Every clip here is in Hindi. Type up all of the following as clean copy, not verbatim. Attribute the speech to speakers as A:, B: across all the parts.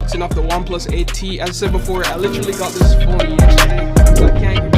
A: unboxing of the Oneplus 8T. As I said before, I literally got this phone yesterday, so I can't get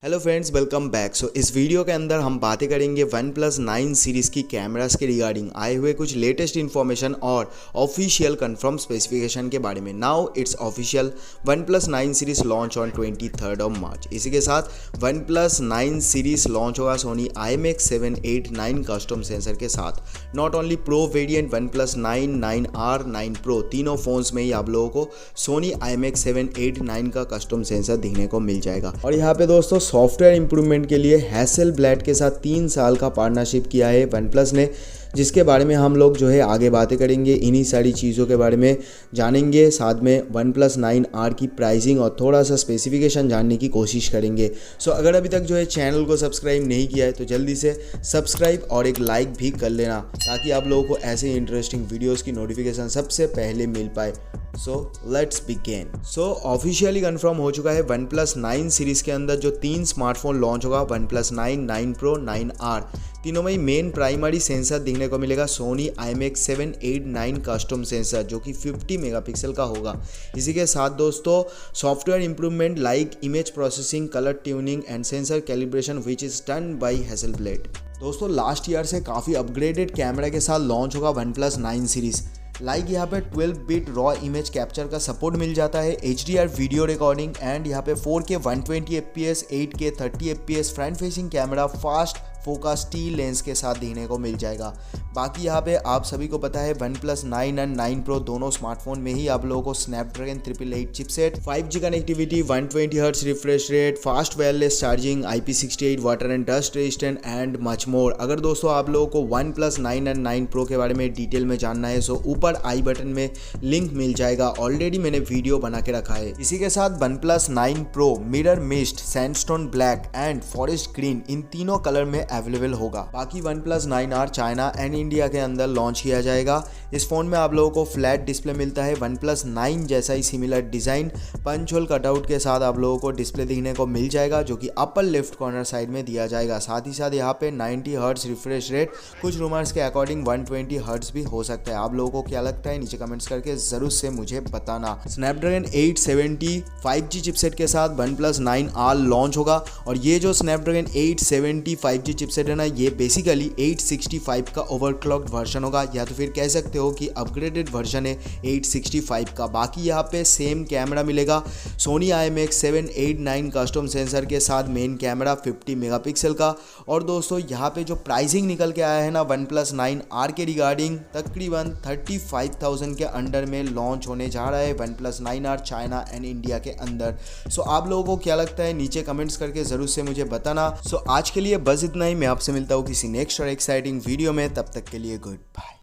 B: hello friends, welcome back. So इस वीडियो के अंदर हम बातें करेंगे OnePlus 9 सीरीज़ की कैमरास के रिगार्डिंग आए हुए कुछ लेटेस्ट इन्फॉर्मेशन और ऑफिशियल कंफर्म स्पेसिफिकेशन के बारे में। Now it's official, OnePlus 9 series launch on 23 March. इसी के साथ OnePlus 9 सीरीज़ लॉन्च होगा सोनी IMX 789 कस्टम सेंसर के साथ। Not only pro variant OnePlus 9, 9R, 9 Pro तीनों फोन्स में ही आप लोगों को सोनी IMX 789 का कस्टम सेंसर दिखने को मिल जाएगा। और यहाँ पे दोस्तों सॉफ्टवेयर इंप्रूवमेंट के लिए हैसेलब्लैड के साथ 3 साल का पार्टनरशिप किया है OnePlus ने, जिसके बारे में हम लोग जो है आगे बातें करेंगे। इन्हीं सारी चीज़ों के बारे में जानेंगे, साथ में OnePlus 9R की प्राइसिंग और थोड़ा सा स्पेसिफिकेशन जानने की कोशिश करेंगे। सो अगर अभी तक जो है चैनल को सब्सक्राइब नहीं किया है तो जल्दी से सब्सक्राइब और एक लाइक भी कर लेना, ताकि आप लोगों को ऐसे इंटरेस्टिंग वीडियोज़ की नोटिफिकेशन सबसे पहले मिल पाए। So let's begin. So officially confirm हो चुका है OnePlus 9 सीरीज़ के अंदर जो 3 स्मार्टफोन लॉन्च होगा, OnePlus 9, 9 Pro, 9R, तीनों में ही मेन प्राइमरी सेंसर दिखने को मिलेगा सोनी IMX 789 कस्टम सेंसर, जो कि 50 मेगापिक्सल का होगा। इसी के साथ दोस्तों software improvement like image processing, colour tuning and sensor calibration which is done by Hasselblad. दोस्तों लास्ट ईयर से काफ़ी अपग्रेडेड कैमरा के साथ लॉन्च होगा OnePlus 9 सीरीज़। यहाँ पे 12 बिट रॉ इमेज कैप्चर का सपोर्ट मिल जाता है, HDR वीडियो रिकॉर्डिंग एंड यहाँ पे 4K 120 FPS, 8K 30 FPS front facing camera, fast focus T lens के साथ दिखने को मिल जाएगा। बाकी यहाँ पे आप सभी को पता है OnePlus 9 एंड 9 Pro दोनों स्मार्टफोन में ही आप लोगों को Snapdragon 888 chipset, 5G connectivity, 120 Hz refresh rate, fast wireless charging, IP68 water and dust resistant and much more. अगर दोस्तों आप लोगों को OnePlus 9 एंड 9 Pro के बारे में डिटेल में जानना है सो ऊपर आई बटन में लिंक मिल जाएगा, ऑलरेडी मैंने वीडियो बना के रखा है। इसी के साथ OnePlus 9 Pro mirror mist, sandstone black and forest green in तीनों कलर में अवेलेबल होगा। बाकी OnePlus 9R China and India के अंदर लॉन्च किया जाएगा। इस फोन में आप लोगों को फ्लैट डिस्प्ले मिलता है, OnePlus 9 जैसा ही similar design, punch hole cutout के साथ आप लोगों को डिस्प्ले दिखने को मिल जाएगा, जो कि अपर लेफ्ट कॉर्नर साइड में दिया जाएगा। साथ ही साथ यहाँ पे 90 हर्ट्ज रिफ्रेश रेट, कुछ रूमर्स के अकॉर्डिंग 120 हर्ट्ज भी हो सकता है। आप लोगों को क्या लगता है नीचे कमेंट्स करके जरूर से मुझे बताना। स्नैपड्रैगन 870 5G चिपसेट के साथ OnePlus 9R लॉन्च होगा, और ये जो स्नैपड्रैगन 870 5G चिपसेट है ना, ये बेसिकली 865 का ओवरक्लॉक्ड वर्जन होगा, या तो फिर कह सकते हो कि अपग्रेडेड वर्जन है 865 का। बाकी यहाँ पे सेम कैमरा मिलेगा सोनी IMX 789 कस्टम सेंसर के साथ, मेन कैमरा 50 मेगापिक्सल का। और दोस्तों यहाँ पे जो प्राइसिंग निकल के आया है ना OnePlus 9R के रिगार्डिंग, तकरीबन 35,000 के अंडर में लॉन्च होने जा रहा है OnePlus 9R China and India के अंदर। सो आप लोगों को क्या लगता है नीचे कमेंट्स करके जरूर से मुझे बताना। सो आज के लिए बस इतना ही, मैं आपसे मिलता हूँ किसी नेक्स्ट और एक्साइटिंग वीडियो में, तब तक के लिए गुड बाय।